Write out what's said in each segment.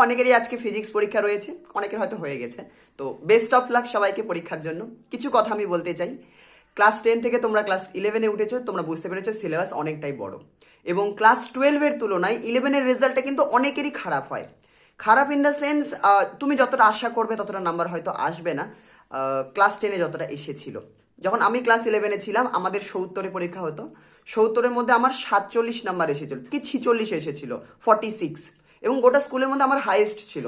অনেকেরই আজকে ফিজিক্স পরীক্ষা রয়েছে, অনেকের হয়তো হয়ে গেছে। তো বেস্ট অফ লাক সবাইকে পরীক্ষার জন্য। কিছু কথা আমি বলতে চাই। ক্লাস 10 থেকে তোমরা ক্লাস 11-এ উঠেছো, তোমরা বুঝতে পেরেছো সিলেবাস অনেকটাই বড়, এবং ক্লাস 12-এর তুলনায় 11-এর রেজাল্টটা কিন্তু অনেকেরই খারাপ হয়। খারাপ ইন দ্য সেন্স, তুমি যতটা আশা করবে ততটা নাম্বার হয়তো আসবে না ক্লাস 10-এ যতটা এসেছিল। যখন আমি ক্লাস 11-এ ছিলাম, আমাদের 70-এ পরীক্ষা হতো। 70-এর মধ্যে আমার 47 নাম্বার এসেছিল, কি 46 এসেছিল, 46, এবং গোটা স্কুলের মধ্যে আমার হাইয়েস্ট ছিল।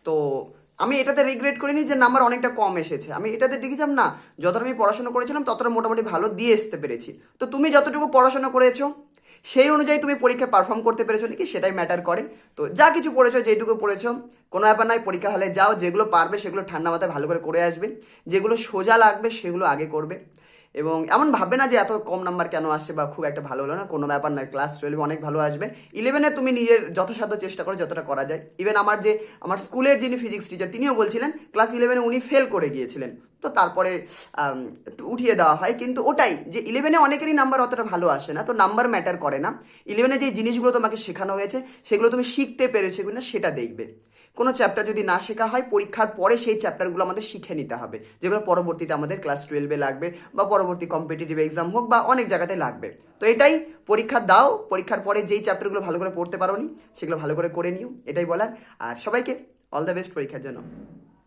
তো আমি এটাতে রিগ্রেট করিনি যে নাম্বার অনেকটা কম এসেছে। আমি এটাতে দেখেছিলাম না, যতটা আমি পড়াশোনা করেছিলাম ততটা মোটামুটি ভালো দিয়ে আসতে পেরেছি। তো তুমি যতটুকু পড়াশোনা করেছো সেই অনুযায়ী তুমি পরীক্ষায় পারফর্ম করতে পেরেছো নাকি সেটাই ম্যাটার করে। তো যা কিছু পড়েছো, যেটুকু পড়েছো, কোনো ব্যাপার নয়। পরীক্ষা হলে যাও, যেগুলো পারবে সেগুলো ঠান্ডা মাথায় ভালো করে আসবে, যেগুলো সোজা লাগবে সেগুলো আগে করবে। এবং এমন ভাববে না যে এত কম নাম্বার কেন আসছে বা খুব একটা ভালো হলো না, কোনো ব্যাপার নয়। ক্লাস 12-এ অনেক ভালো আসবে। 11-এ তুমি নিজের যথাসাধ্য চেষ্টা করো, যতটা করা যায়। ইভেন আমার স্কুলের যিনি ফিজিক্স টিচার, তিনিও বলছিলেন ক্লাস 11-এ উনি ফেল করে গিয়েছিলেন, তো তারপরে একটু উঠিয়ে দেওয়া হয়। কিন্তু ওটাই যে 11-এ অনেকেরই নাম্বার অতটা ভালো আসে না, তো নাম্বার ম্যাটার করে না। 11-এ যে জিনিসগুলো তোমাকে শেখানো হয়েছে সেগুলো তুমি শিখতে পেরেছো কিনা সেটা দেখবে। কোনো চ্যাপ্টার যদি না শেখা হয়, পরীক্ষার পরে সেই চ্যাপ্টারগুলো আমাদের শিখে নিতে হবে, যেগুলো পরবর্তীতে আমাদের ক্লাস 12-এ লাগবে, বা পরবর্তী কম্পিটিটিভ এক্সাম হোক, বা অনেক জায়গাতে লাগবে। তো এটাই, পরীক্ষা দাও, পরীক্ষার পরে যেই চ্যাপ্টারগুলো ভালো করে পড়তে পারোনি সেগুলো ভালো করে নিও, এটাই বলার। আর সবাইকে অল দ্য বেস্ট পরীক্ষার জন্য।